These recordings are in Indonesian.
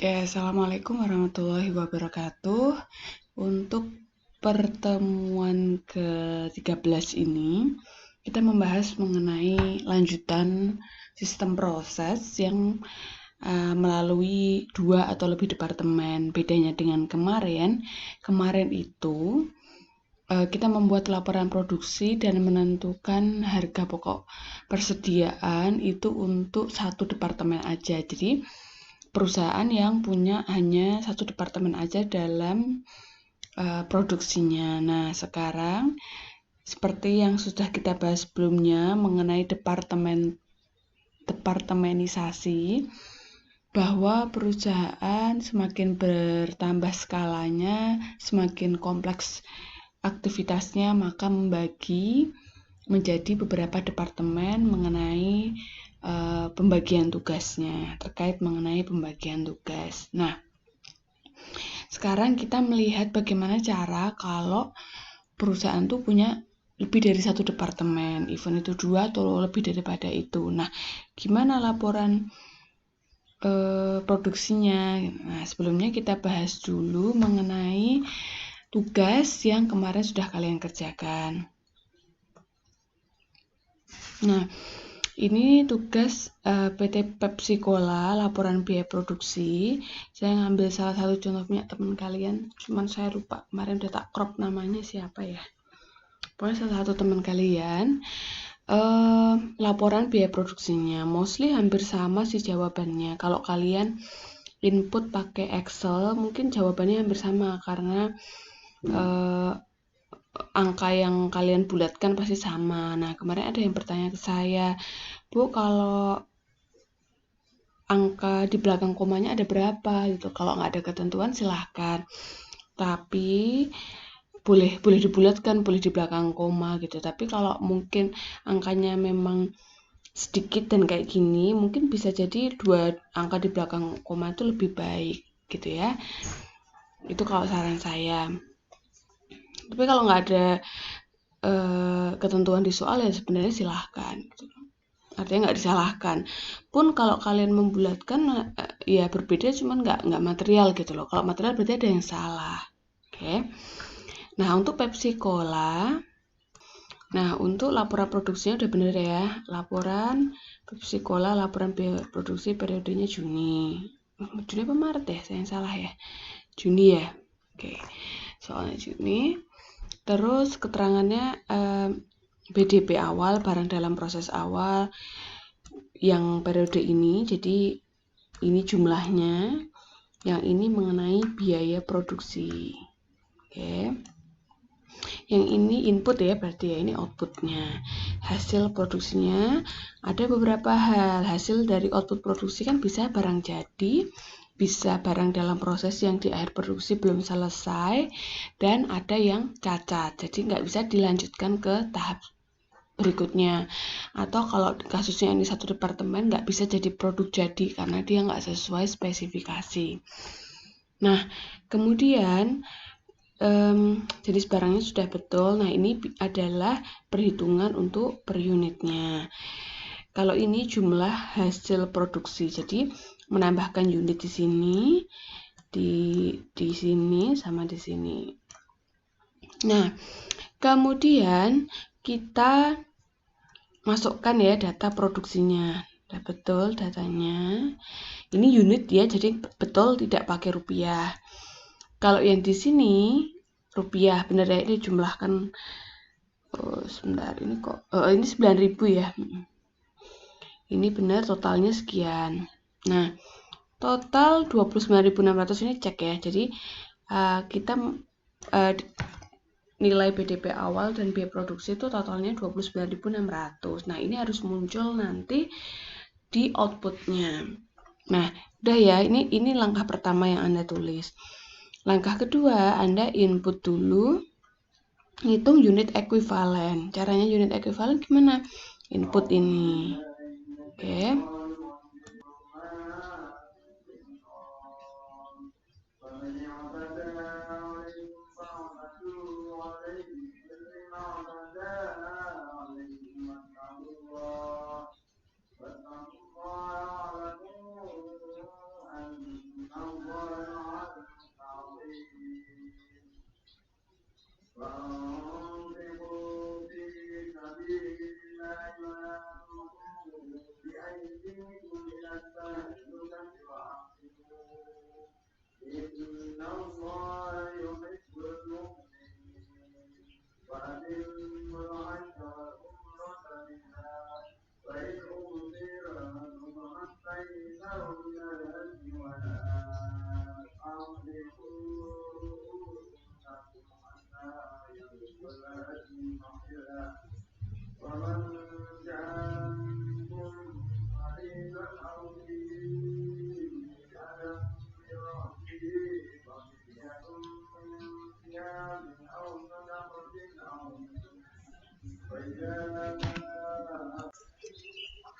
Oke, Assalamualaikum warahmatullahi wabarakatuh. Untuk pertemuan ke-13 ini, kita membahas mengenai lanjutan sistem proses yang melalui 2 atau lebih departemen. Bedanya dengan kemarin itu kita membuat laporan produksi dan menentukan harga pokok persediaan itu untuk satu departemen aja. Jadi perusahaan yang punya hanya satu departemen aja dalam produksinya. Nah, sekarang seperti yang sudah kita bahas sebelumnya mengenai departemenisasi, bahwa perusahaan semakin bertambah skalanya, semakin kompleks aktivitasnya, maka membagi menjadi beberapa departemen mengenai pembagian tugasnya, terkait mengenai pembagian tugas. Nah, sekarang kita melihat bagaimana cara kalau perusahaan tuh punya lebih dari satu departemen, even itu 2 atau lebih daripada itu. Nah, gimana laporan produksinya? Nah, sebelumnya kita bahas dulu mengenai tugas yang kemarin sudah kalian kerjakan. Nah, ini tugas PT Pepsi Cola, laporan biaya produksi. Saya ngambil salah satu contoh punya teman kalian, cuman saya lupa kemarin udah tak crop namanya siapa ya. Pokoknya salah satu teman kalian. Laporan biaya produksinya mostly hampir sama sih jawabannya. Kalau kalian input pakai Excel, mungkin jawabannya hampir sama karena angka yang kalian bulatkan pasti sama. Nah, kemarin ada yang bertanya ke saya, Bu, kalau angka di belakang komanya ada berapa gitu? Kalau nggak ada ketentuan silahkan. Tapi boleh dibulatkan, boleh di belakang koma gitu. Tapi kalau mungkin angkanya memang sedikit dan kayak gini, mungkin bisa jadi 2 angka di belakang koma itu lebih baik gitu ya. Itu kalau saran saya. Tapi kalau nggak ada ketentuan di soal ya sebenarnya silahkan gitu. Artinya nggak disalahkan. Pun kalau kalian membulatkan ya berbeda, cuman nggak material gitu loh. Kalau material berarti ada yang salah. Oke. Nah, untuk Pepsi Cola, nah untuk laporan produksinya udah bener ya. Laporan Pepsi Cola, laporan biaya produksi periodenya Juni. Juni apa Maret ya? Saya yang salah ya. Juni ya. Oke. Soalnya Juni. Terus keterangannya BDP awal, barang dalam proses awal yang periode ini, jadi ini jumlahnya, yang ini mengenai biaya produksi. Oke. Yang ini input ya, berarti ya ini outputnya. Hasil produksinya ada beberapa hal. Hasil dari output produksi kan bisa barang jadi, bisa barang dalam proses yang di akhir produksi belum selesai, dan ada yang cacat. Jadi nggak bisa dilanjutkan ke tahap berikutnya. Atau kalau kasusnya ini satu departemen nggak bisa jadi produk jadi karena dia nggak sesuai spesifikasi. Nah, kemudian jenis barangnya sudah betul. Nah, ini adalah perhitungan untuk per unitnya. Kalau ini jumlah hasil produksi, jadi menambahkan unit di sini, di sini sama di sini. Nah, kemudian kita masukkan ya data produksinya. Udah betul datanya. Ini unit ya, jadi betul tidak pakai rupiah. Kalau yang di sini rupiah, bener ya, ini jumlahkan. Sebentar, ini kok ini 9.000 ya. Ini benar totalnya sekian. Nah, total 29.600 ini cek ya. Jadi kita nilai BDP awal dan biaya produksi itu totalnya 29.600. Nah, ini harus muncul nanti di outputnya. Nah, udah ya, ini langkah pertama yang Anda tulis. Langkah kedua, Anda input dulu, hitung unit ekuivalen. Caranya unit ekuivalen gimana? Input ini. Oke.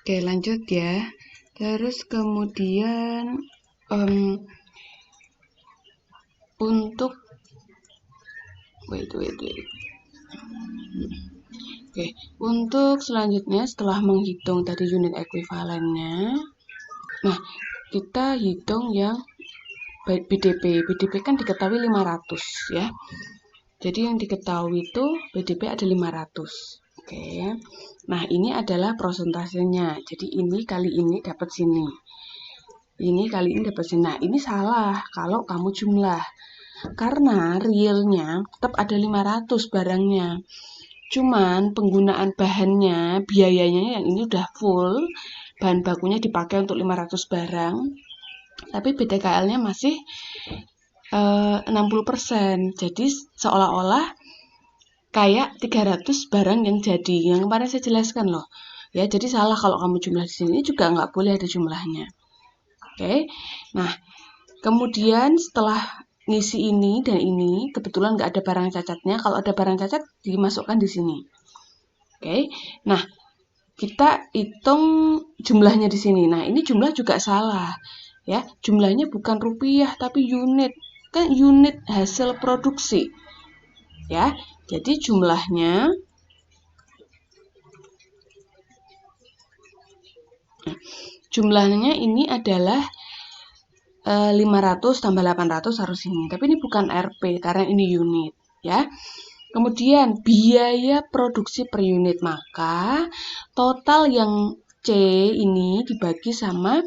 Oke, lanjut ya. Terus kemudian untuk wait. Oke, untuk selanjutnya setelah menghitung tadi unit ekuivalennya, nah kita hitung yang BDP. BDP kan diketahui 500 ya. Jadi yang diketahui itu BDP ada 500. Oke. Nah, ini adalah prosentasenya. Jadi ini kali ini dapat sini. Ini kali ini dapat sini. Nah, ini salah kalau kamu jumlah. Karena realnya tetap ada 500 barangnya. Cuman penggunaan bahannya, biayanya yang ini udah full. Bahan bakunya dipakai untuk 500 barang. Tapi BTKL-nya masih 60%. Jadi seolah-olah kayak 300 barang yang jadi. Yang kemarin saya jelaskan loh. Ya, jadi salah kalau kamu jumlah di sini juga nggak boleh ada jumlahnya. Oke. Nah, kemudian setelah ngisi ini dan ini, kebetulan nggak ada barang cacatnya. Kalau ada barang cacat, dimasukkan di sini. Oke. Nah, kita hitung jumlahnya di sini. Nah, ini jumlah juga salah. Ya, jumlahnya bukan rupiah tapi unit. Kan unit hasil produksi. Ya, jadi jumlahnya ini adalah 500 tambah 800 harus ini. Tapi ini bukan Rp karena ini unit, ya. Kemudian biaya produksi per unit, maka total yang C ini dibagi sama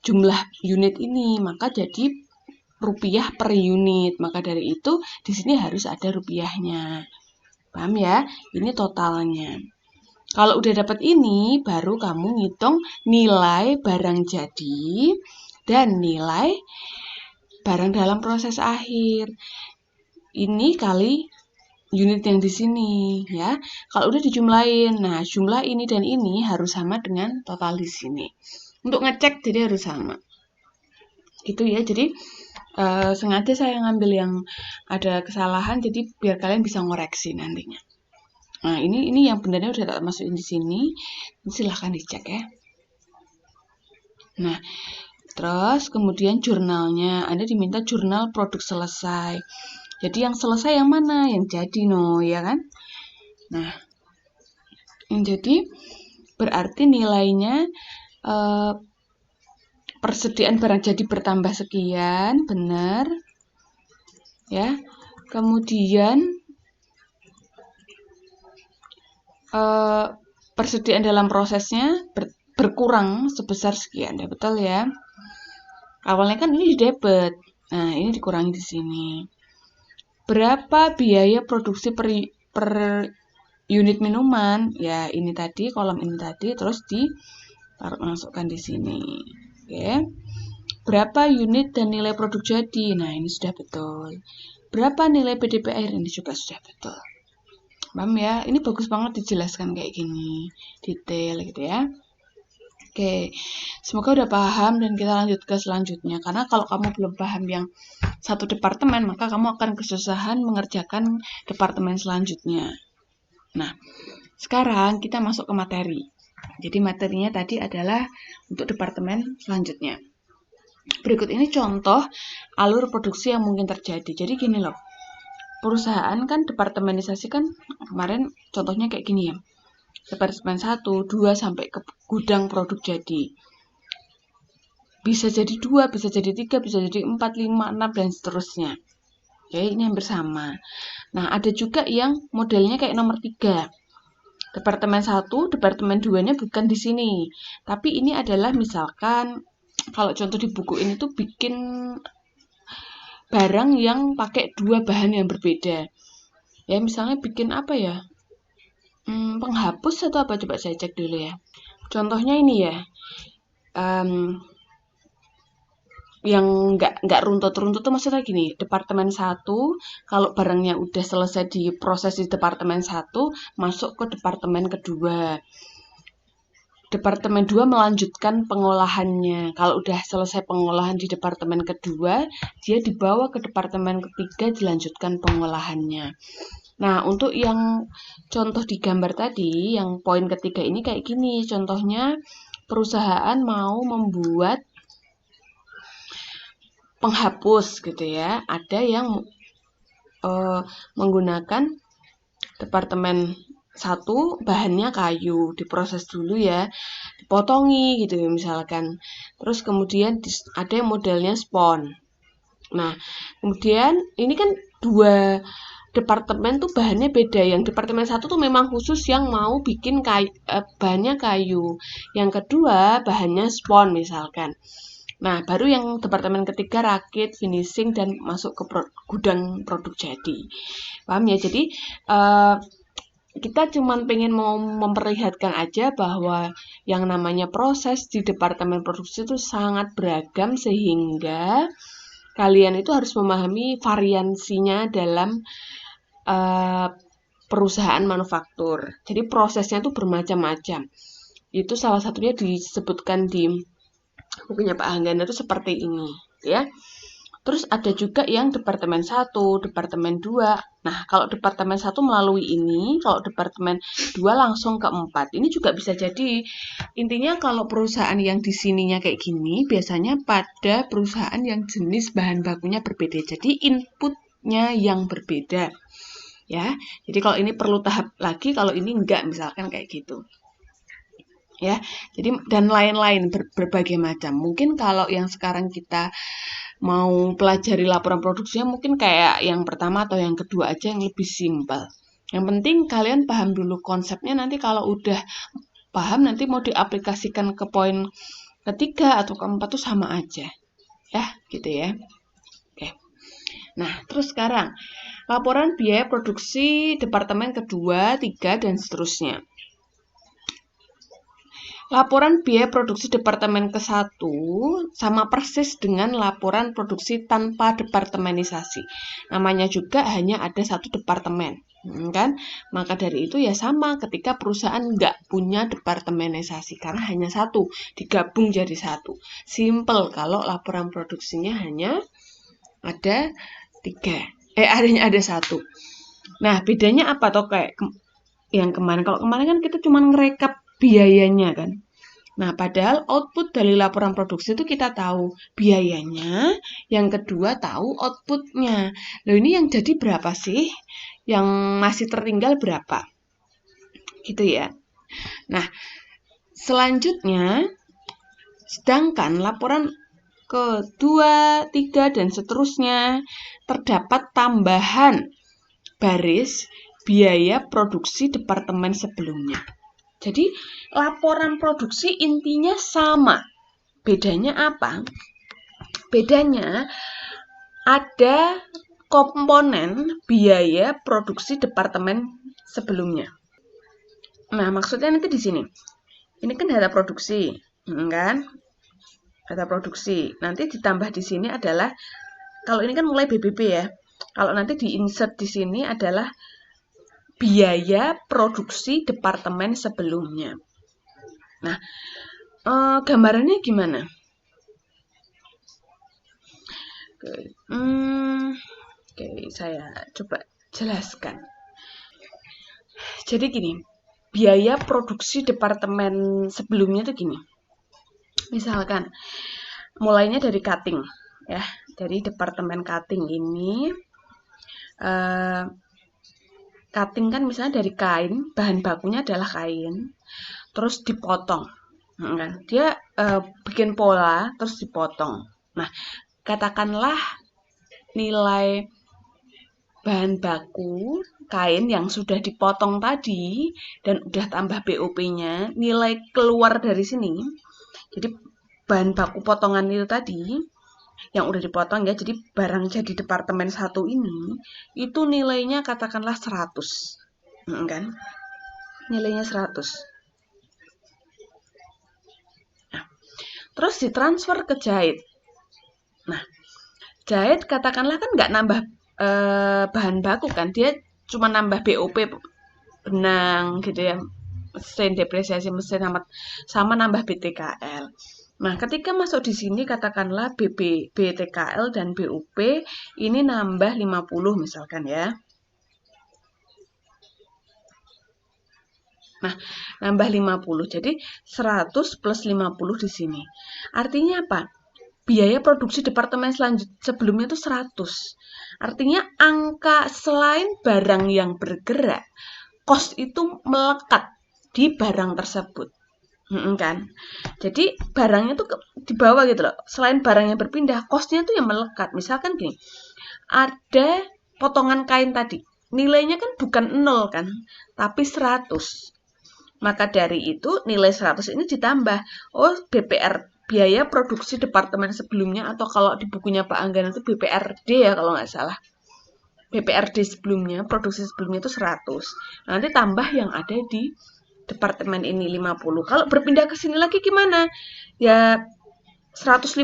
jumlah unit ini, maka jadi rupiah per unit. Maka dari itu di sini harus ada rupiahnya. Paham ya? Ini totalnya. Kalau udah dapat ini, baru kamu ngitung nilai barang jadi dan nilai barang dalam proses akhir. Ini kali unit yang di sini ya. Kalau udah dijumlahin, nah jumlah ini dan ini harus sama dengan total di sini. Untuk ngecek jadi harus sama. Gitu ya. Jadi sengaja saya ngambil yang ada kesalahan jadi biar kalian bisa ngoreksi nantinya. Nah, ini yang benernya udah tak masukin di sini. Silahkan dicek ya. Nah, terus kemudian jurnalnya. Anda diminta jurnal produk selesai. Jadi yang selesai yang mana? Yang jadi ya kan? Nah, yang jadi berarti nilainya persediaan barang jadi bertambah sekian, benar. Ya. Kemudian persediaan dalam prosesnya berkurang sebesar sekian, ya betul ya. Awalnya kan ini di debit. Nah, ini dikurangi di sini. Berapa biaya produksi per unit minuman? Ya, ini tadi, kolom ini tadi, terus masukkan di sini. Oke. Berapa unit dan nilai produk jadi? Nah, ini sudah betul. Berapa nilai BDP air? Ini juga sudah betul. Paham ya? Ini bagus banget dijelaskan kayak gini. Detail gitu ya. Oke, semoga udah paham dan kita lanjut ke selanjutnya. Karena kalau kamu belum paham yang satu departemen, maka kamu akan kesusahan mengerjakan departemen selanjutnya. Nah, sekarang kita masuk ke materi. Jadi materinya tadi adalah untuk departemen selanjutnya. Berikut ini contoh alur produksi yang mungkin terjadi. Jadi gini loh, perusahaan kan departemenisasi kan kemarin contohnya kayak gini ya. Departemen 1, 2 sampai ke gudang produk jadi. Bisa jadi 2, bisa jadi 3, bisa jadi 4, 5, 6, dan seterusnya. Oke, ini hampir sama. Nah, ada juga yang modelnya kayak nomor 3. Departemen 1, departemen 2-nya bukan di sini. Tapi ini adalah misalkan, kalau contoh di buku ini tuh bikin barang yang pakai 2 bahan yang berbeda. Ya, misalnya bikin apa ya? Penghapus atau apa? Coba saya cek dulu ya. Contohnya ini ya. Yang nggak runtut tuh maksudnya gini, departemen 1 kalau barangnya udah selesai di proses di departemen 1 masuk ke departemen kedua. Departemen 2 melanjutkan pengolahannya. Kalau udah selesai pengolahan di departemen kedua, dia dibawa ke departemen ketiga dilanjutkan pengolahannya. Nah, untuk yang contoh di gambar tadi, yang poin ketiga ini kayak gini. Contohnya perusahaan mau membuat penghapus gitu ya. Ada yang menggunakan departemen 1 bahannya kayu, diproses dulu ya, dipotongi gitu ya misalkan. Terus kemudian ada yang modelnya spon. Nah, kemudian ini kan 2 departemen tuh bahannya beda. Yang departemen 1 tuh memang khusus yang mau bikin bahannya kayu. Yang kedua bahannya spon misalkan. Nah, baru yang departemen ketiga rakit, finishing, dan masuk ke gudang produk jadi. Paham ya? Jadi, kita cuman pengen mau memperlihatkan aja bahwa yang namanya proses di departemen produksi itu sangat beragam sehingga kalian itu harus memahami variansinya dalam perusahaan manufaktur. Jadi prosesnya itu bermacam-macam. Itu salah satunya disebutkan di bukunya Pak Hanggana itu seperti ini, ya. Terus ada juga yang departemen 1, departemen 2. Nah, kalau departemen 1 melalui ini, kalau departemen 2 langsung ke 4. Ini juga bisa jadi, intinya kalau perusahaan yang di sininya kayak gini, biasanya pada perusahaan yang jenis bahan bakunya berbeda. Jadi inputnya yang berbeda. Ya, jadi kalau ini perlu tahap lagi, kalau ini enggak, misalkan kayak gitu. Ya, jadi dan lain-lain berbagai macam. Mungkin kalau yang sekarang kita mau pelajari laporan produksinya mungkin kayak yang pertama atau yang kedua aja yang lebih simpel. Yang penting kalian paham dulu konsepnya, nanti kalau udah paham nanti mau diaplikasikan ke poin ketiga atau keempat tuh sama aja. Ya, gitu ya. Oke. Nah, terus sekarang laporan biaya produksi departemen kedua, 3, dan seterusnya. Laporan biaya produksi departemen ke-1 sama persis dengan laporan produksi tanpa departemenisasi. Namanya juga hanya ada 1 departemen, kan? Maka dari itu ya sama ketika perusahaan nggak punya departemenisasi karena hanya 1, digabung jadi 1. Simple kalau laporan produksinya hanya ada 3. Hanya ada 1. Nah, bedanya apa toh kayak yang kemarin? Kalau kemarin kan kita cuma ngerekap biayanya kan. Nah, padahal output dari laporan produksi itu kita tahu biayanya, yang kedua tahu outputnya. Loh, ini yang jadi berapa sih? Yang masih tertinggal berapa? Gitu ya. Nah, selanjutnya, sedangkan laporan kedua, 3, dan seterusnya terdapat tambahan baris biaya produksi departemen sebelumnya. Jadi, laporan produksi intinya sama. Bedanya apa? Bedanya ada komponen biaya produksi departemen sebelumnya. Nah, maksudnya nanti di sini. Ini kan data produksi, kan? Data produksi. Nanti ditambah di sini adalah, kalau ini kan mulai BBB ya. Kalau nanti di-insert di sini adalah biaya produksi departemen sebelumnya. Nah, gambarannya gimana? Oke, saya coba jelaskan. Jadi gini, biaya produksi departemen sebelumnya itu gini. Misalkan, mulainya dari cutting, ya, dari departemen cutting ini. Cutting kan misalnya dari kain, bahan bakunya adalah kain, terus dipotong, kan? Dia bikin pola, terus dipotong. Nah, katakanlah nilai bahan baku kain yang sudah dipotong tadi dan udah tambah BOP-nya, nilai keluar dari sini. Jadi bahan baku potongan itu tadi yang udah dipotong ya, jadi barang jadi departemen 1 ini itu nilainya katakanlah 100, kan? Nilainya 100. Nah, terus ditransfer ke jahit. Nah, jahit katakanlah kan nggak nambah bahan baku kan, dia cuma nambah BOP benang gitu ya, mesin, depresiasi mesin, sama nambah BTKL. Nah, ketika masuk di sini katakanlah BTKL dan BUP ini nambah 50 misalkan ya. Nah, nambah 50. Jadi 100 plus 50 di sini. Artinya apa? Biaya produksi departemen sebelumnya itu 100. Artinya angka selain barang yang bergerak, cost itu melekat di barang tersebut. Kan? Jadi barangnya tuh di bawah gitu loh. Selain barang yang berpindah, costnya tuh yang melekat. Misalkan gini, ada potongan kain tadi. Nilainya kan bukan 0 kan, tapi 100. Maka dari itu nilai 100 ini ditambah. Oh, BPR, biaya produksi departemen sebelumnya, atau kalau di bukunya Pak Anggan itu BPRD ya kalau nggak salah. BPRD sebelumnya, produksi sebelumnya itu 100. Nanti tambah yang ada di departemen ini 50. Kalau berpindah ke sini lagi gimana? Ya 150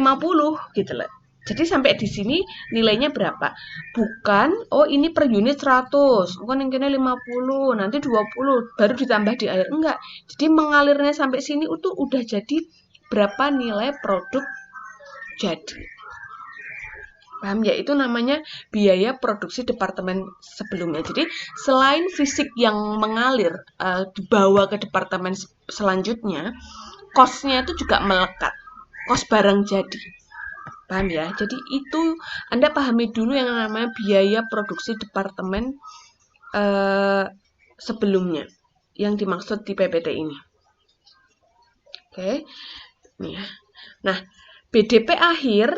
gitu loh. Jadi sampai di sini nilainya berapa? Bukan, oh ini per unit 100, bukan yang kena 50, nanti 20, baru ditambah di akhir. Enggak. Jadi mengalirnya sampai sini itu udah jadi berapa nilai produk jadi. Paham ya? Itu namanya biaya produksi departemen sebelumnya. Jadi selain fisik yang mengalir dibawa ke departemen selanjutnya, cost-nya itu juga melekat. Cost barang jadi. Paham ya? Jadi itu Anda pahami dulu yang namanya biaya produksi departemen sebelumnya yang dimaksud di PPT ini. Oke. Nih ya. Nah, BDP akhir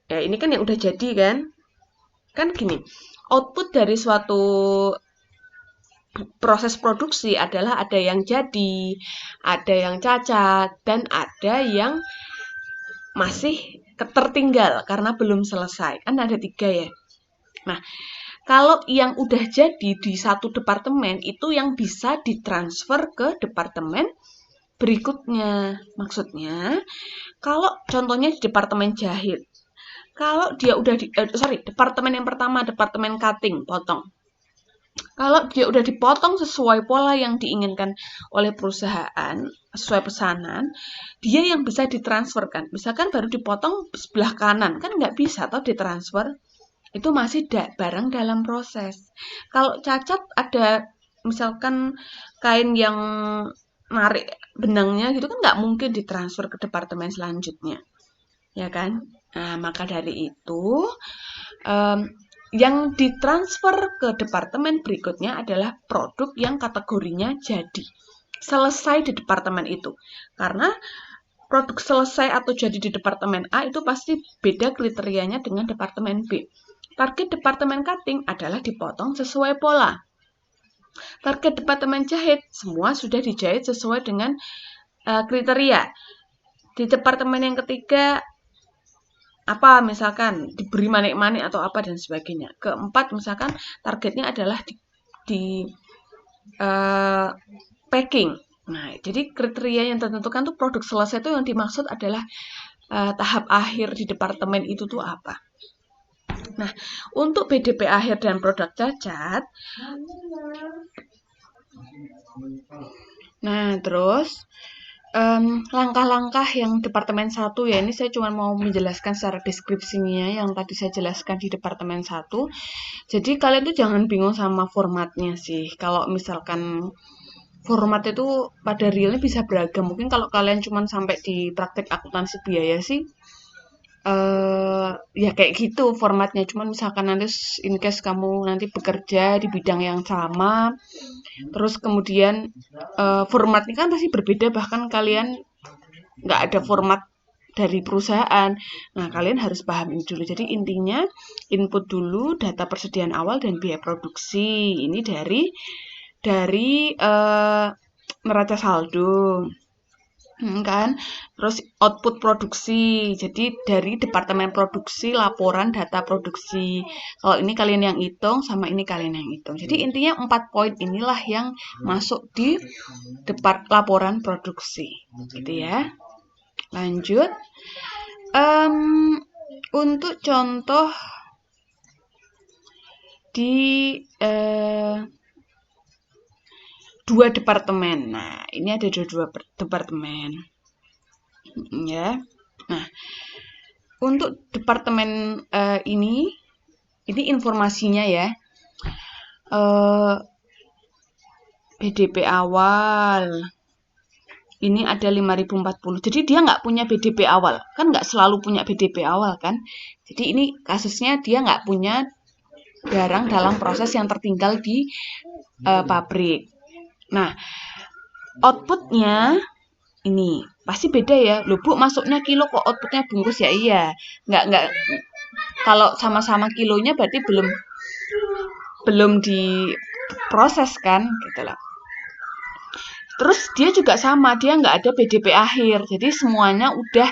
ya ini kan yang udah jadi kan? Kan gini, output dari suatu proses produksi adalah ada yang jadi, ada yang cacat, dan ada yang masih tertinggal karena belum selesai. Kan ada 3 ya. Nah, kalau yang udah jadi di satu departemen itu yang bisa ditransfer ke departemen berikutnya. Maksudnya, kalau contohnya di departemen jahit, kalau dia udah departemen yang pertama, departemen cutting, potong. Kalau dia udah dipotong sesuai pola yang diinginkan oleh perusahaan, sesuai pesanan, dia yang bisa ditransferkan. Misalkan baru dipotong sebelah kanan, kan nggak bisa atau ditransfer. Itu masih barang dalam proses. Kalau cacat ada misalkan kain yang narik benangnya gitu kan nggak mungkin ditransfer ke departemen selanjutnya. Ya kan? Nah, maka dari itu yang ditransfer ke departemen berikutnya adalah produk yang kategorinya jadi. Selesai di departemen itu. Karena produk selesai atau jadi di departemen A itu pasti beda kriterianya dengan departemen B. Target departemen cutting adalah dipotong sesuai pola. Target departemen jahit, semua sudah dijahit sesuai dengan kriteria. Di departemen yang ketiga, apa misalkan diberi manik-manik atau apa dan sebagainya. Keempat misalkan targetnya adalah di packing. Nah, jadi kriteria yang tertentukan tuh produk selesai itu yang dimaksud adalah tahap akhir di departemen itu tuh apa. Nah, untuk BDP akhir dan produk cacat. Nah, terus langkah-langkah yang departemen 1 ya, ini saya cuma mau menjelaskan secara deskripsinya yang tadi saya jelaskan di departemen 1. Jadi kalian tuh jangan bingung sama formatnya sih. Kalau misalkan format itu pada realnya bisa beragam. Mungkin kalau kalian cuma sampai di praktek akuntansi biaya sih ya kayak gitu formatnya. Cuman misalkan nanti in case kamu nanti bekerja di bidang yang sama, terus kemudian formatnya kan pasti berbeda, bahkan kalian nggak ada format dari perusahaan. Nah, kalian harus paham ini dulu. Jadi intinya input dulu data persediaan awal dan biaya produksi. Ini dari neraca saldo. Kan, terus output produksi, jadi dari departemen produksi laporan data produksi. Kalau ini kalian yang hitung, sama ini kalian yang hitung. Jadi intinya 4 poin inilah yang masuk di laporan produksi, gitu ya. Lanjut, untuk contoh di 2 departemen. Nah, ini ada 2 departemen. Ya. Nah, untuk departemen ini informasinya ya. BDP awal. Ini ada 5040. Jadi dia nggak punya BDP awal. Kan nggak selalu punya BDP awal kan. Jadi ini kasusnya dia nggak punya barang dalam proses yang tertinggal di pabrik. Nah, outputnya ini pasti beda ya. Loh Bu, masuknya kilo kok outputnya bungkus ya? Iya. Nggak. Kalau sama-sama kilonya berarti belum diproses kan, gitu loh. Terus dia juga sama, dia nggak ada BDP akhir. Jadi semuanya udah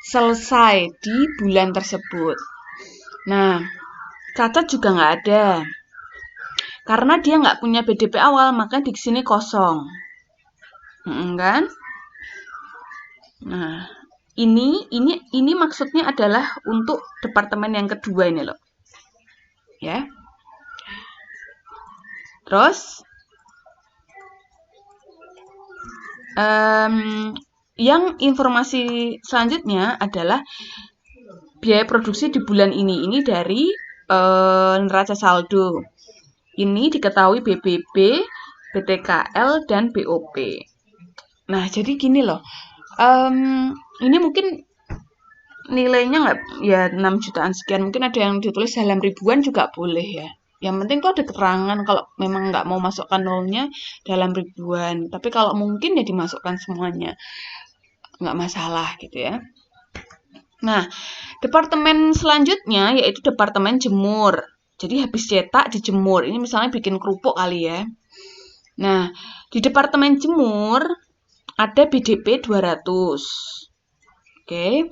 selesai di bulan tersebut. Nah, cacat juga nggak ada. Karena dia nggak punya BDP awal, maka di sini kosong. Kan? Nah, ini maksudnya adalah untuk departemen yang kedua ini loh. Ya. Terus yang informasi selanjutnya adalah biaya produksi di bulan ini. Ini dari neraca saldo. Ini diketahui BBB, BTKL, dan BOP. Nah, jadi gini loh. Ini mungkin nilainya nggak ya 6 jutaan sekian. Mungkin ada yang ditulis dalam ribuan juga boleh ya. Yang penting tuh ada keterangan kalau memang nggak mau masukkan nolnya dalam ribuan. Tapi kalau mungkin ya dimasukkan semuanya. Nggak masalah gitu ya. Nah, departemen selanjutnya yaitu departemen jemur. Jadi habis cetak dijemur. Ini misalnya bikin kerupuk kali ya. Nah, di departemen jemur ada BDP 200. Oke.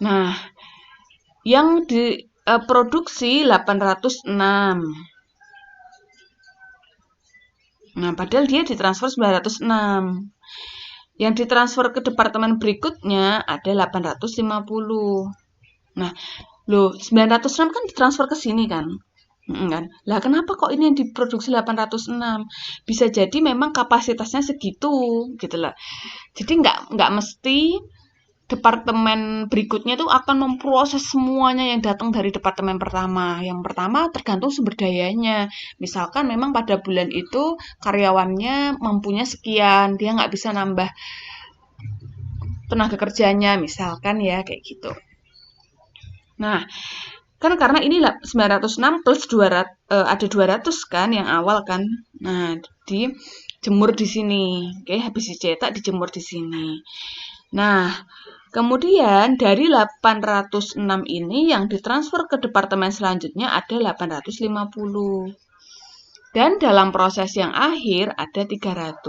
Nah, yang diproduksi 806. Nah, padahal dia ditransfer 906. Yang ditransfer ke departemen berikutnya ada 850. Nah, loh 906 kan ditransfer ke sini kan? Kan? Lah kenapa kok ini yang diproduksi 806? Bisa jadi memang kapasitasnya segitu gitu lah. Jadi nggak mesti departemen berikutnya itu akan memproses semuanya yang datang dari departemen pertama. Yang pertama tergantung sumber dayanya. Misalkan memang pada bulan itu karyawannya mampunya sekian, dia nggak bisa nambah tenaga kerjanya, misalkan ya kayak gitu. Nah, kan karena ini 906 plus 200, ada 200 kan yang awal kan. Nah, dijemur di sini. Oke, habis dicetak dijemur di sini. Nah, kemudian dari 806 ini yang ditransfer ke departemen selanjutnya ada 850. Dan dalam proses yang akhir ada 300.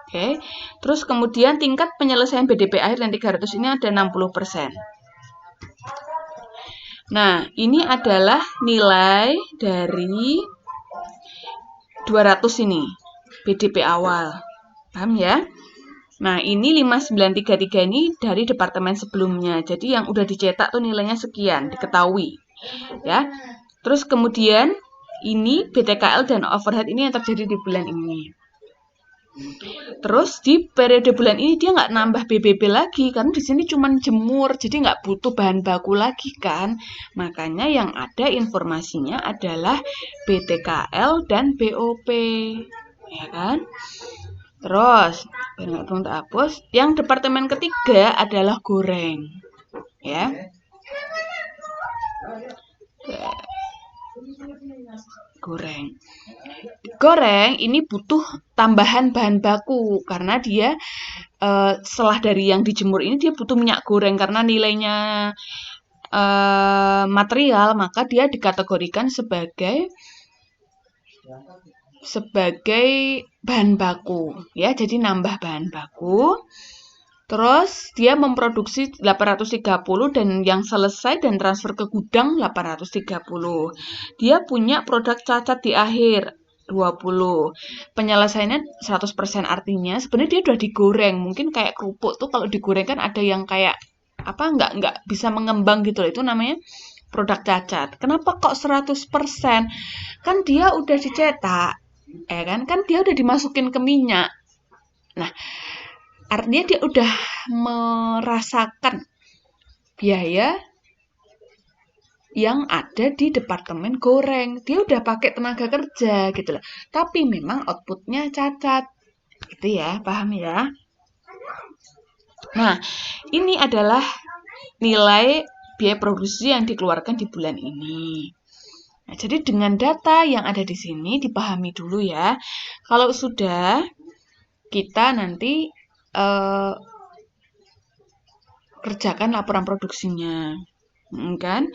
Oke. Terus kemudian tingkat penyelesaian BDP akhir dan 300 ini ada 60%. Nah, ini adalah nilai dari 200 ini, BDP awal. Paham ya? Nah, ini 5933 ini dari departemen sebelumnya. Jadi yang udah dicetak tuh nilainya sekian, diketahui. Ya. Terus kemudian ini BTKL dan overhead ini yang terjadi di bulan ini. Terus di periode bulan ini dia nggak nambah BBB lagi karena di sini cuma jemur, jadi nggak butuh bahan baku lagi kan. Makanya yang ada informasinya adalah BTKL dan BOP, ya kan? Terus, biar nggak perlu hapus. Yang departemen ketiga adalah goreng, ya. Goreng ini butuh tambahan bahan baku karena dia setelah dari yang dijemur ini dia butuh minyak goreng karena nilainya material, maka dia dikategorikan sebagai bahan baku ya, jadi nambah bahan baku. Terus dia memproduksi 830 dan yang selesai dan transfer ke gudang 830. Dia punya produk cacat di akhir 20. Penyelesaiannya 100%, artinya sebenarnya dia udah digoreng. Mungkin kayak kerupuk tuh kalau digoreng kan ada yang kayak apa nggak bisa mengembang gitu loh. Itu namanya produk cacat. Kenapa kok 100%? Kan dia udah dicetak. Kan dia udah dimasukin ke minyak. Nah, artinya dia udah merasakan biaya yang ada di departemen goreng. Dia udah pakai tenaga kerja gitu loh. Tapi memang outputnya cacat. Gitu ya, paham ya? Nah, ini adalah nilai biaya produksi yang dikeluarkan di bulan ini. Nah, jadi dengan data yang ada di sini dipahami dulu ya. Kalau sudah, kita nanti kerjakan laporan produksinya. Kan?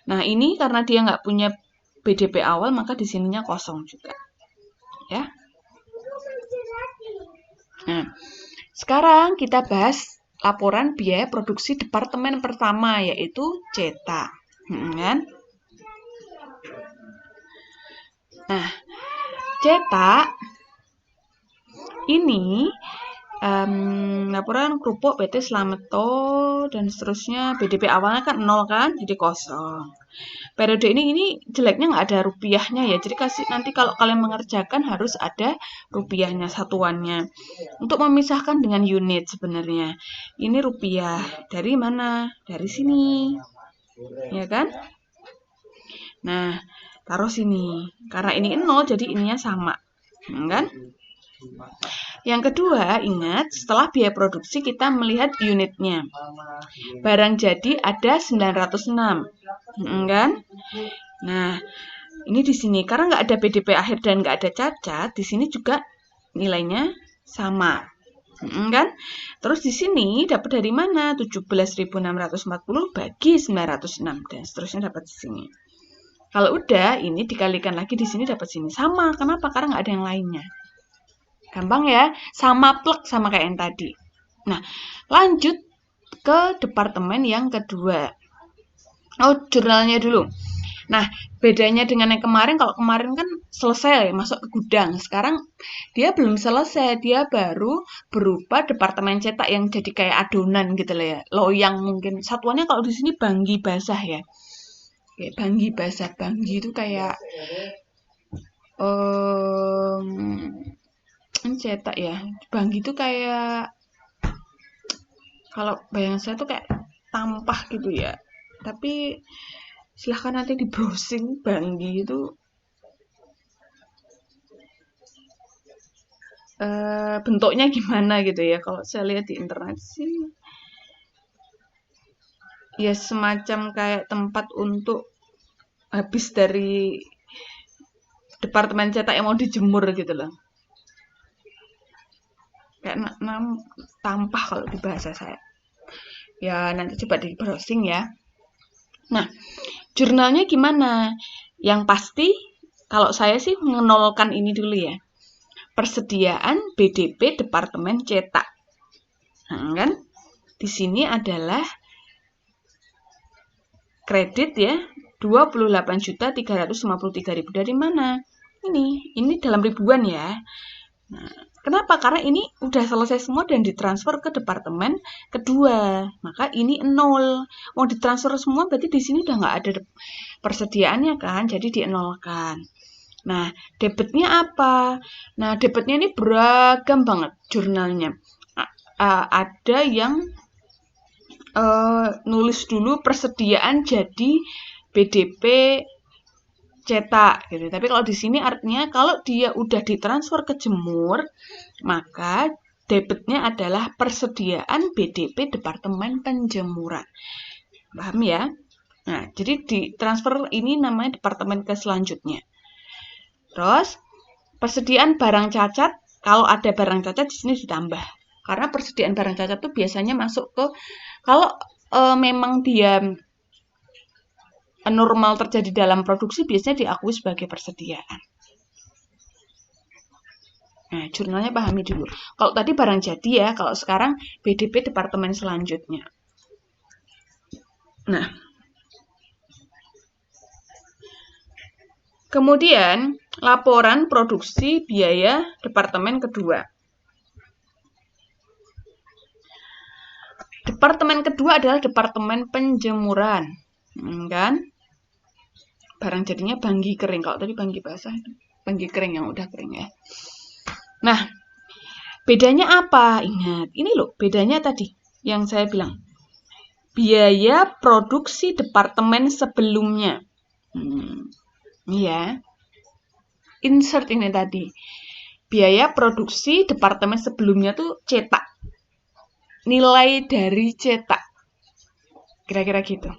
Nah, ini karena dia nggak punya BDP awal, maka di sininya kosong juga. Ya. Nah, sekarang kita bahas laporan biaya produksi departemen pertama, yaitu cetak. Kan? Nah, cetak ini laporan kerupuk PT Slameto dan seterusnya, BDP awalnya kan 0 kan, jadi kosong. Periode ini jeleknya nggak ada rupiahnya ya, jadi nanti kalau kalian mengerjakan harus ada rupiahnya, satuannya. Untuk memisahkan dengan unit sebenarnya. Ini rupiah, dari mana? Dari sini, ya kan? Nah, taruh sini. Karena ini 0, jadi ininya sama, kan? Yang kedua, ingat setelah biaya produksi kita melihat unitnya. Barang jadi ada 906, kan? Nah, ini di sini karena nggak ada BDP akhir dan nggak ada cacat, di sini juga nilainya sama, kan? Terus di sini dapat dari mana? 17.640 bagi 906 dan seterusnya dapat di sini. Kalau udah, ini dikalikan lagi di sini dapat sini sama. Kenapa? Karena nggak ada yang lainnya. Gampang ya, sama plek sama kayak yang tadi. Nah, lanjut ke departemen yang kedua. Oh, jurnalnya dulu. Nah, bedanya dengan yang kemarin, kalau kemarin kan selesai masuk ke gudang. Sekarang dia belum selesai, dia baru berupa departemen cetak yang jadi kayak adonan gitu lah ya. Loyang mungkin. Satuannya kalau di sini banggi basah ya. Kayak banggi basah. Banggi itu kayak cetak ya. Banggi itu kayak, kalau bayangan saya tuh kayak tampah gitu ya. Tapi silahkan nanti di browsing Banggi itu bentuknya gimana gitu ya. Kalau saya lihat di internet sih ya semacam kayak tempat untuk habis dari departemen cetak yang mau dijemur gitu loh. Kayak tampah kalau di bahasa saya. Ya nanti coba di browsing ya. Nah, jurnalnya gimana? Yang pasti kalau saya sih menolkan ini dulu ya. Persediaan BDP departemen cetak. Nah, kan? Di sini adalah kredit ya, 28.353.000 dari mana? Ini dalam ribuan ya. Nah, kenapa? Karena ini udah selesai semua dan ditransfer ke departemen kedua. Maka ini 0. Mau ditransfer semua berarti di sini udah nggak ada persediaannya kan, jadi dienolkan. Nah, debitnya apa? Nah, debitnya ini beragam banget jurnalnya. Ada yang nulis dulu persediaan jadi BDP cetak gitu. Tapi kalau di sini artinya kalau dia udah ditransfer ke jemur, maka debitnya adalah persediaan BDP departemen penjemuran. Paham ya? Nah, jadi ditransfer ini namanya departemen ke selanjutnya. Terus persediaan barang cacat, kalau ada barang cacat di sini ditambah. Karena persediaan barang cacat itu biasanya masuk ke, kalau memang dia normal terjadi dalam produksi, biasanya diakui sebagai persediaan. Nah, jurnalnya pahami dulu. Kalau tadi barang jadi ya, kalau sekarang BDP departemen selanjutnya. Nah, kemudian laporan produksi biaya departemen kedua. Departemen kedua adalah departemen penjemuran, kan? Barang jadinya banggi kering. Kalau tadi banggi basah, banggi kering yang udah kering ya. Nah, bedanya apa? Ingat, ini loh bedanya tadi yang saya bilang. biaya produksi departemen sebelumnya. Ini ya. Insert ini tadi. Biaya produksi departemen sebelumnya tuh cetak. Nilai dari cetak. Kira-kira gitu.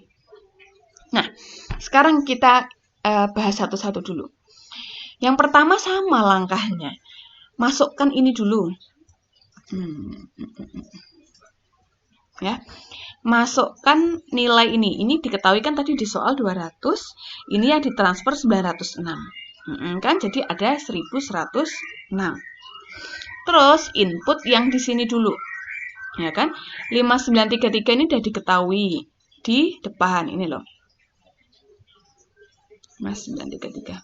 Nah, sekarang kita bahas satu-satu dulu. Yang pertama sama langkahnya. Masukkan ini dulu. Ya. Masukkan nilai ini. Ini diketahui kan tadi di soal 200. Ini yang ditransfer 906. Kan jadi ada 1106. Terus input yang di sini dulu. Ya kan? 5933 ini udah diketahui di depan ini loh. 5933.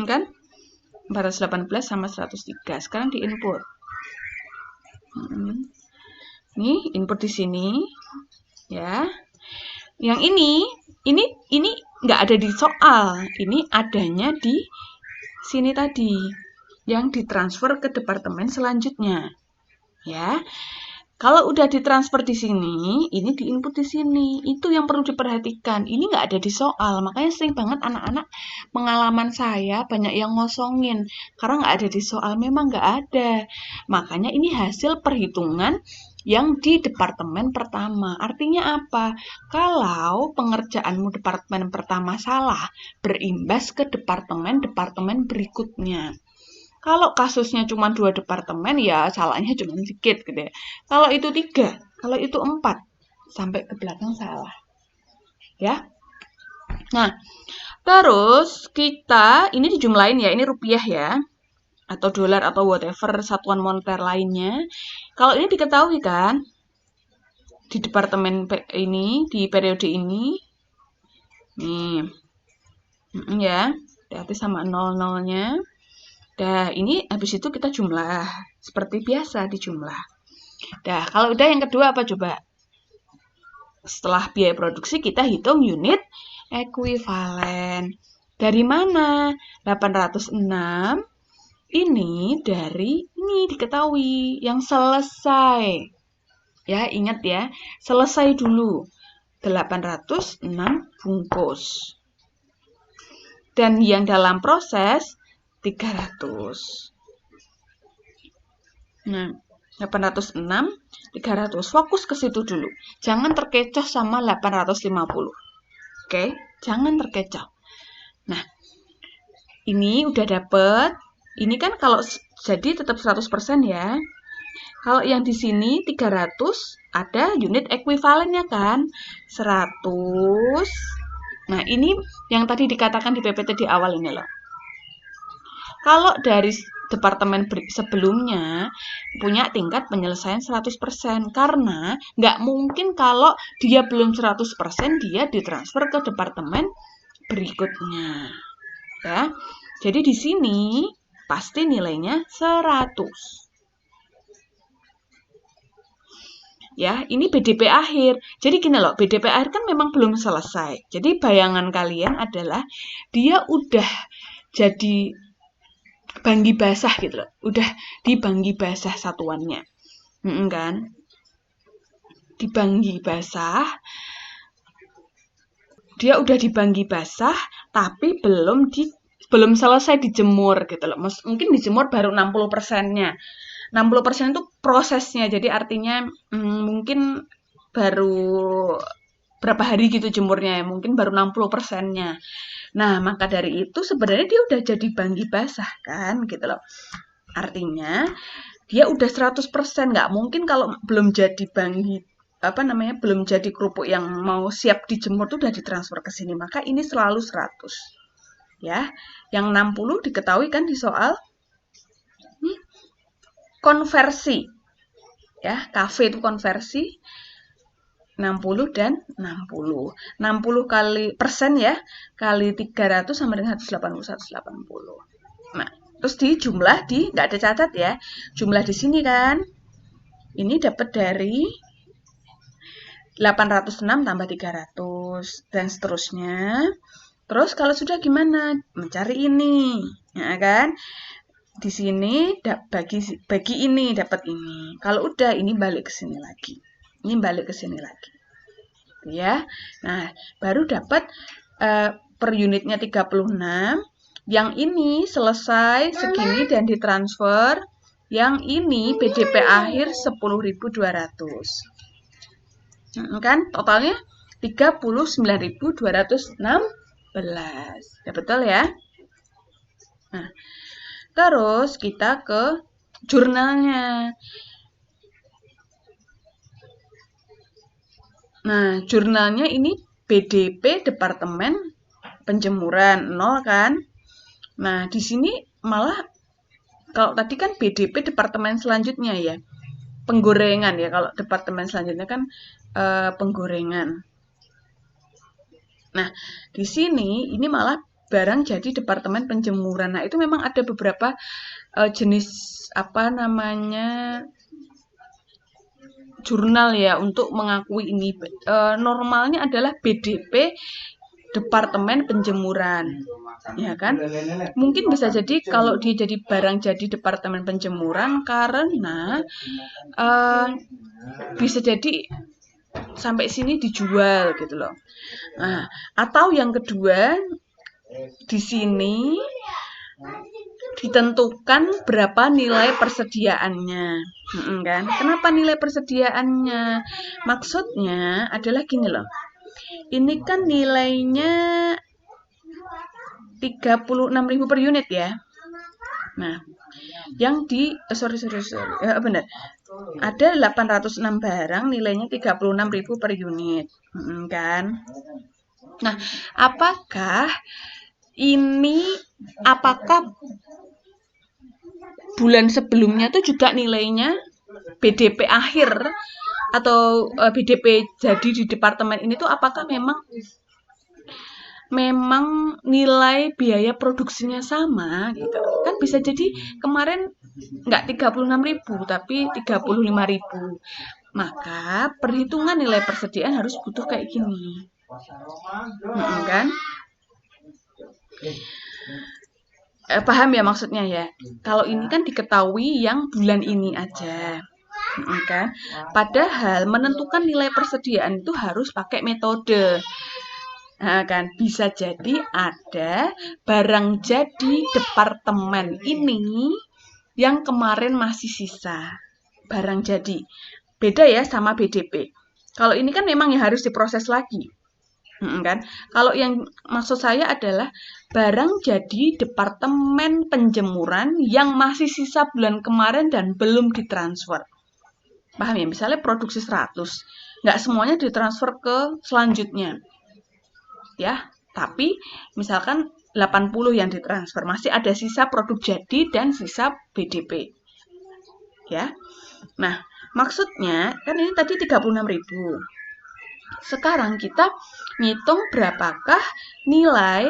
Kan? 418 sama 103. Sekarang di input. Nih, input di sini. Ya. Yang ini nggak ada di soal. Ini adanya di sini tadi. Yang ditransfer ke departemen selanjutnya. Ya. Kalau udah ditransfer di sini, ini diinput di sini. Itu yang perlu diperhatikan. Ini nggak ada di soal. Makanya sering banget anak-anak pengalaman saya banyak yang ngosongin. Karena nggak ada di soal. Memang nggak ada. Makanya ini hasil perhitungan yang di departemen pertama. Artinya apa? Kalau pengerjaanmu departemen pertama salah, berimbas ke departemen berikutnya. Kalau kasusnya cuma 2 departemen, ya salahnya cuma sedikit gitu ya. Kalau itu 3, kalau itu 4, sampai ke belakang salah. Ya. Nah, terus kita, ini dijumlahin ya, ini rupiah ya, atau dolar atau whatever satuan moneter lainnya. Kalau ini diketahui kan, di departemen ini, di periode ini, nih, ya, hati-hati sama 00-nya. Dah, ini habis itu kita jumlah. Seperti biasa dijumlah. Dah, kalau udah yang kedua apa coba? Setelah biaya produksi kita hitung unit ekuivalen. Dari mana? 806. Ini dari ini diketahui yang selesai. Ya, ingat ya. Selesai dulu. 806 bungkus. Dan yang dalam proses 300. Nah, 806, 300. Fokus ke situ dulu. Jangan terkecoh sama 850. Oke? Jangan terkecoh. Nah, ini udah dapet. Ini kan kalau jadi tetap 100% ya. Kalau yang di sini 300 ada unit ekuivalennya kan? 100. Nah, ini yang tadi dikatakan di PPT di awal ini loh. Kalau dari departemen sebelumnya punya tingkat penyelesaian 100%. Karena nggak mungkin kalau dia belum 100% dia ditransfer ke departemen berikutnya. Ya. Jadi di sini pasti nilainya 100. Ya, ini BDP akhir. Jadi gini loh, BDP akhir kan memang belum selesai. Jadi bayangan kalian adalah dia udah jadi banggi basah gitu loh. Udah dibanggi basah satuannya. Kan? Dibanggi basah. Dia udah dibanggi basah tapi belum selesai dijemur gitu loh. Mungkin dijemur baru 60%-nya. 60% itu prosesnya. Jadi artinya mungkin baru berapa hari gitu jemurnya ya. Mungkin baru 60%-nya. Nah, maka dari itu sebenarnya dia udah jadi banggi basah kan gitu loh. Artinya dia udah 100%, nggak mungkin kalau belum jadi banggi belum jadi kerupuk yang mau siap dijemur tuh udah ditransfer ke sini. Maka ini selalu 100. Ya. Yang 60 diketahui kan di soal konversi. Ya, kafe itu konversi 60 dan 60. 60 kali persen ya, kali 300 sama dengan 180. Nah, terus dijumlah nggak ada catat ya, jumlah di sini kan. Ini dapat dari 806 tambah 300 dan seterusnya. Terus kalau sudah gimana? Mencari ini, ya kan? Di sini bagi ini dapat ini. Kalau udah ini balik ke sini lagi. Ini balik ke sini lagi. ya. Nah, baru dapat per unitnya 36. Yang ini selesai segini dan ditransfer. Yang ini BDP akhir 10.200. Kan totalnya 39.216. Ya betul ya? Nah, terus kita ke jurnalnya. Nah, jurnalnya ini BDP Departemen Penjemuran 0 kan? Nah, di sini malah kalau tadi kan BDP departemen selanjutnya ya. Penggorengan ya, kalau departemen selanjutnya kan penggorengan. Nah, di sini ini malah barang jadi departemen penjemuran. Nah, itu memang ada beberapa jenis apa namanya jurnal ya untuk mengakui ini. Normalnya adalah BDP departemen penjemuran, ya kan? Mungkin bisa jadi kalau dia jadi barang jadi departemen penjemuran karena bisa jadi sampai sini dijual gitu loh. Nah, atau yang kedua di sini ditentukan berapa nilai persediaannya, kan? Kenapa nilai persediaannya? Maksudnya adalah gini loh. Ini kan nilainya 36.000 per unit ya. Nah, yang di benar. Ada 806 barang nilainya 36.000 per unit, kan? Nah, apakah bulan sebelumnya tuh juga nilainya BDP akhir atau BDP jadi di departemen ini tuh apakah memang nilai biaya produksinya sama gitu. Kan bisa jadi kemarin nggak 36.000 tapi 35.000. Maka perhitungan nilai persediaan harus butuh kayak gini. Kan? Paham ya maksudnya ya? Kalau ini kan diketahui yang bulan ini aja. Kan? Padahal menentukan nilai persediaan itu harus pakai metode. Nah, kan bisa jadi ada barang jadi departemen ini yang kemarin masih sisa. Barang jadi. Beda ya sama BDP. Kalau ini kan memang yang harus diproses lagi. Kan? Kalau yang maksud saya adalah barang jadi departemen penjemuran yang masih sisa bulan kemarin dan belum ditransfer. Paham ya? Misalnya produksi 100. Nggak semuanya ditransfer ke selanjutnya. Ya, tapi misalkan 80 yang ditransfer, masih ada sisa produk jadi dan sisa BDP. Ya. Nah, maksudnya kan ini tadi 36.000. Sekarang kita ngitung berapakah nilai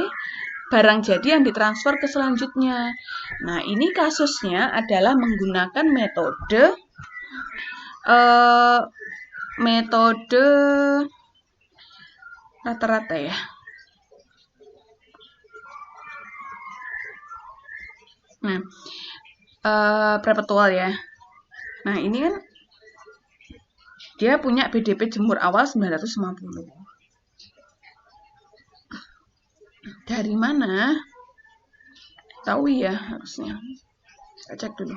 barang jadi yang ditransfer ke selanjutnya. Nah, ini kasusnya adalah menggunakan metode rata-rata ya. Nah, perpetual ya. Nah, ini kan dia punya BDP jemur awal 950. Dari mana? Tahu ya harusnya. Saya cek dulu.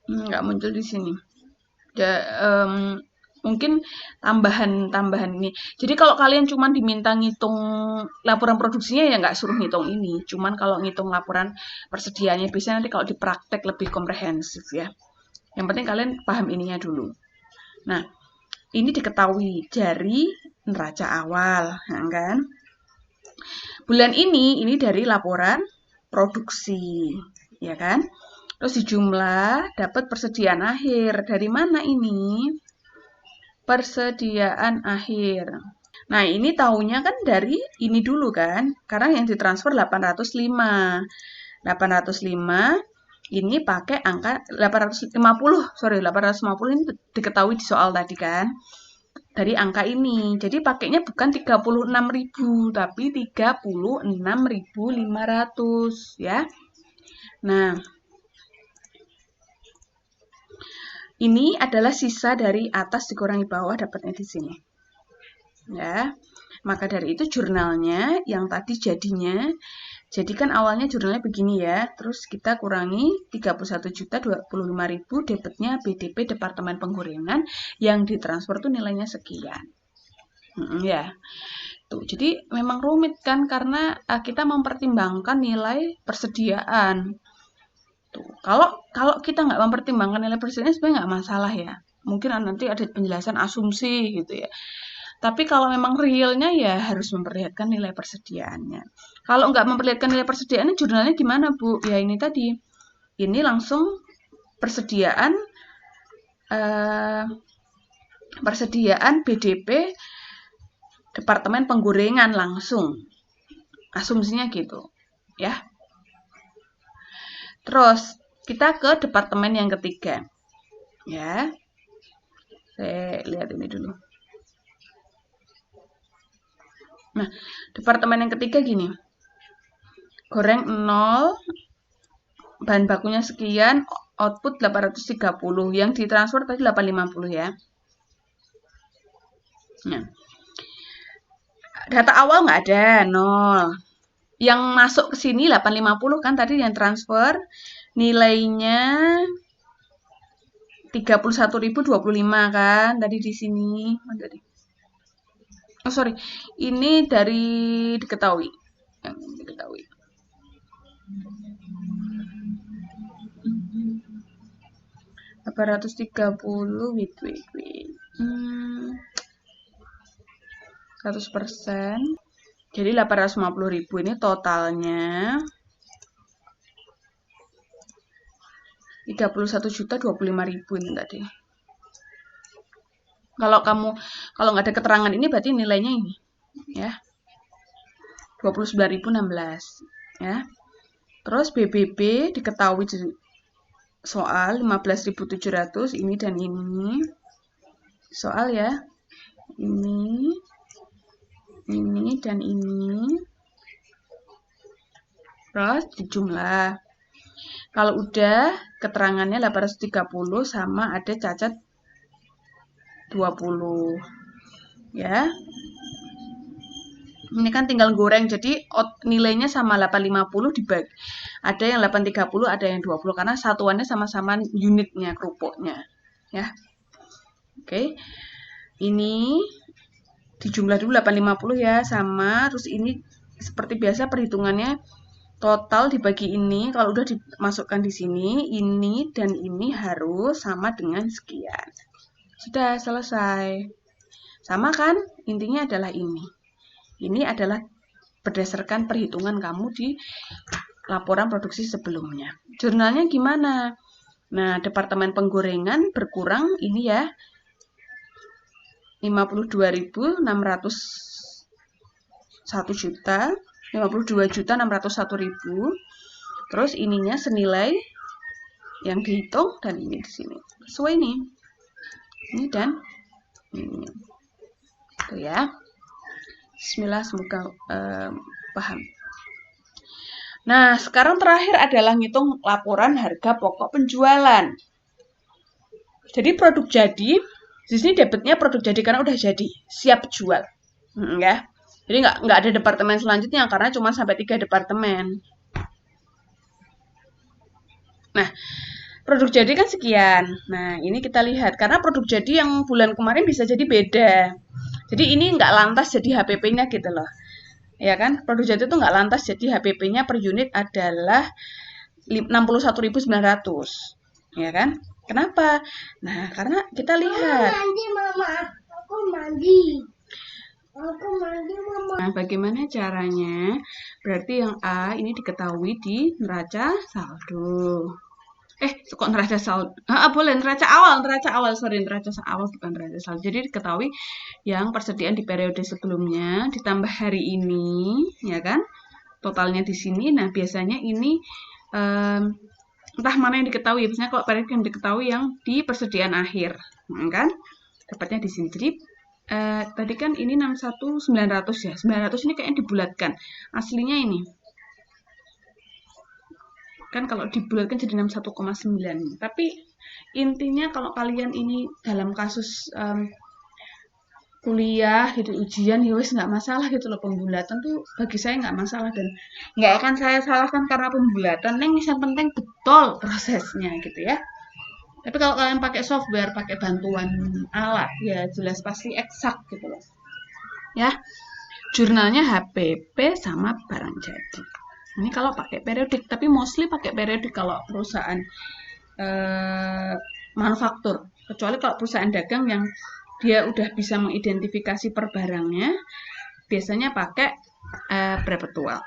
Nggak muncul di sini. Mungkin tambahan ini. Jadi kalau kalian cuma diminta ngitung laporan produksinya ya nggak suruh ngitung ini. Cuman kalau ngitung laporan persediaannya biasanya nanti kalau dipraktek lebih komprehensif ya. Yang penting kalian paham ininya dulu. Nah, ini diketahui dari neraca awal, kan? Bulan ini dari laporan produksi, ya kan? Terus dijumlah dapat persediaan akhir. Dari mana ini? Persediaan akhir. Nah, ini tahunya kan dari ini dulu kan? Karena yang ditransfer 805. 805 ini pakai angka 850 ini diketahui di soal tadi kan. Dari angka ini. Jadi pakainya bukan 36.000 tapi 36.500 ya. Nah, Ini adalah sisa dari atas dikurangi bawah, dapatnya di sini. Ya. Maka dari itu jurnalnya yang tadi jadinya, jadi kan awalnya jurnalnya begini ya, terus kita kurangi 31.025.000, debitnya BDP Departemen Penggorengan, yang ditransfer tuh nilainya sekian. Ya. Tuh, jadi memang rumit kan karena kita mempertimbangkan nilai persediaan. Tuh, kalau kita nggak mempertimbangkan nilai persediaan sebenarnya nggak masalah ya. Mungkin nanti ada penjelasan asumsi gitu ya. Tapi kalau memang realnya ya harus memperlihatkan nilai persediaannya. Kalau nggak memperlihatkan nilai persediaannya, jurnalnya gimana Bu? Ya ini tadi. Ini langsung persediaan BDP Departemen Penggorengan langsung. Asumsinya gitu. Ya. Terus kita ke departemen yang ketiga. Ya. Saya lihat ini dulu. Nah, departemen yang ketiga gini. Goreng 0, bahan bakunya sekian, output 830. Yang ditransfer tadi 850 ya. Nah, data awal nggak ada, 0. Yang masuk ke sini 850 kan tadi yang transfer, nilainya 31.025 kan tadi di sini. Oh sorry, ini dari diketahui. Yang diketahui. wait. 100%. Jadi 850.000 ini totalnya 31.025.000 ini tadi. Kalau nggak ada keterangan ini berarti nilainya ini ya. 29.016 ya. Terus BBB diketahui soal 15.700 ini dan ini. Soal ya. Ini dan ini. Terus dijumlah. Kalau udah keterangannya 830 sama ada cacat 20 ya. Ini kan tinggal goreng, jadi nilainya sama 850 dibagi. Ada yang 830, ada yang 20 karena satuannya sama-sama unitnya, kerupuknya ya. Oke. Ini dijumlah dulu 850 ya, sama. Terus ini seperti biasa perhitungannya total dibagi ini, kalau udah dimasukkan di sini, ini dan ini harus sama dengan sekian. Sudah selesai. Sama kan? Intinya adalah ini. Ini adalah berdasarkan perhitungan kamu di laporan produksi sebelumnya. Jurnalnya gimana? Nah, Departemen Penggorengan berkurang ini ya. 52.601 juta. 52.601.000. Terus ininya senilai yang dihitung dan ini di sini. Sesuai ini. Ini dan ini. Tuh ya. Bismillah, semoga paham. Nah, sekarang terakhir adalah ngitung laporan harga pokok penjualan. Jadi produk jadi, di sini debitnya produk jadi karena udah jadi, siap jual. Ya. Jadi nggak ada departemen selanjutnya karena cuma sampai 3 departemen. Nah, produk jadi kan sekian. Nah, ini kita lihat. Karena produk jadi yang bulan kemarin bisa jadi beda. Jadi ini nggak lantas jadi HPP-nya gitu loh. Ya kan? Produk jadi itu nggak lantas jadi HPP-nya per unit adalah 61.900. Ya kan? Kenapa? Nah, karena kita lihat. Mandi, Mama. Aku mandi. Nah, bagaimana caranya? Berarti yang A ini diketahui di neraca saldo. Kok neraca saldo? Boleh neraca awal, sorry, neraca awal bukan neraca saldo. Jadi diketahui yang persediaan di periode sebelumnya ditambah hari ini, ya kan? Totalnya di sini. Nah, biasanya ini entah mana yang diketahui. Biasanya kalau periode yang diketahui yang di persediaan akhir, kan? Dapatnya di sini. Jadi tadi kan ini 61.900 ya. 900 ini kayaknya dibulatkan. Aslinya ini. Kan kalau dibulatkan jadi 61,9. Tapi intinya kalau kalian ini dalam kasus kuliah gitu, ujian ya wis nggak masalah gitu loh. Pembulatan tuh bagi saya nggak masalah dan nggak akan saya salahkan karena pembulatan. Yang penting betul prosesnya gitu ya. Tapi kalau kalian pakai software, pakai bantuan alat, ya jelas pasti eksak gitu loh. Ya, jurnalnya HPP sama barang jadi. Ini kalau pakai periodik, tapi mostly pakai periodik kalau perusahaan manufaktur. Kecuali kalau perusahaan dagang yang dia udah bisa mengidentifikasi per barangnya, biasanya pakai perpetual.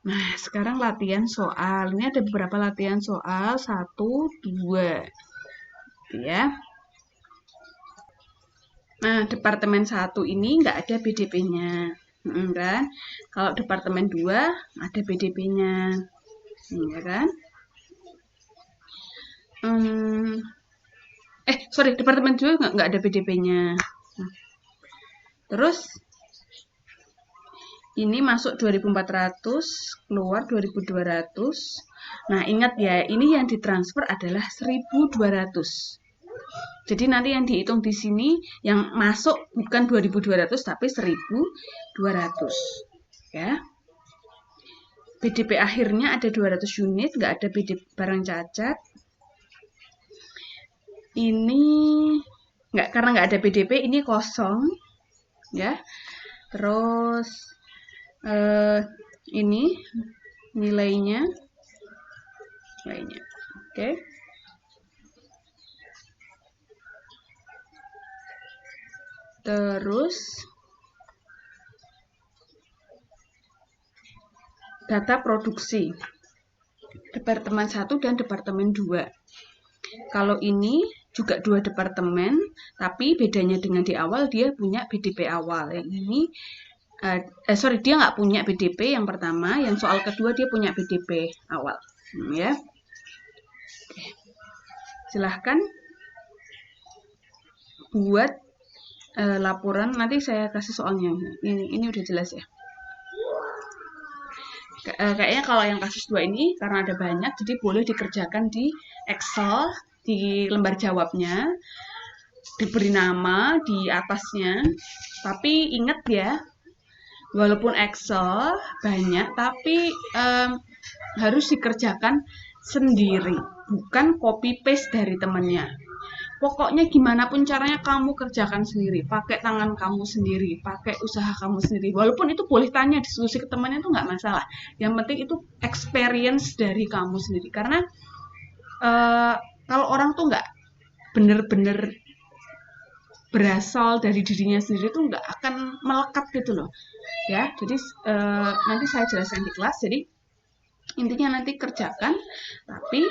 Nah, sekarang latihan soal. Ini ada beberapa latihan soal, 1, 2. Ya. Nah, departemen 1 ini nggak ada BDP-nya. Kan? Kalau departemen 2 ada BDP-nya. Ya kan? Departemen 2 nggak ada BDP-nya. Nah, terus ini masuk 2400, keluar 2200. Nah, ingat ya, ini yang ditransfer adalah 1200. Jadi nanti yang dihitung di sini yang masuk bukan 2200 tapi 1200. Ya. BDP akhirnya ada 200 unit, nggak ada BDP barang cacat. Ini karena nggak ada BDP, ini kosong. Ya. Terus ini nilainya. Oke. Terus data produksi departemen 1 dan departemen 2. Kalau ini juga 2 departemen, tapi bedanya dengan di awal dia punya BDP awal. Yang ini dia nggak punya BDP yang pertama, yang soal kedua dia punya BDP awal. Ya. Oke. Silahkan buat laporan, nanti saya kasih soalnya. Ini udah jelas ya. Kayaknya kalau yang kasus 2 ini karena ada banyak, jadi boleh dikerjakan di Excel, di lembar jawabnya, diberi nama di atasnya. Tapi ingat ya, walaupun Excel banyak, tapi harus dikerjakan sendiri, bukan copy paste dari temannya. Pokoknya gimana pun caranya kamu kerjakan sendiri, pakai tangan kamu sendiri, pakai usaha kamu sendiri. Walaupun itu boleh tanya diskusi ke temannya, itu nggak masalah. Yang penting itu experience dari kamu sendiri. Karena kalau orang tuh nggak bener-bener berasal dari dirinya sendiri tuh nggak akan melekat gitu loh. Ya, jadi nanti saya jelaskan di kelas. Jadi intinya nanti kerjakan, tapi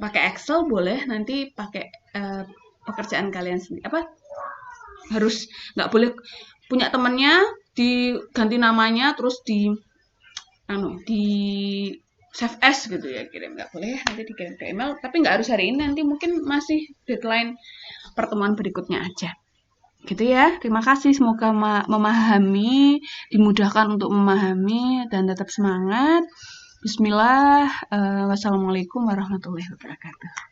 pakai Excel boleh, nanti pakai pekerjaan kalian sendiri. Harus nggak boleh punya temennya diganti namanya terus di save as gitu ya, kirim, nggak boleh, nanti dikirim ke email. Tapi nggak harus hari ini, nanti mungkin masih deadline pertemuan berikutnya aja. Gitu ya. Terima kasih, semoga memahami, dimudahkan untuk memahami dan tetap semangat. Bismillah. Wassalamualaikum warahmatullahi wabarakatuh.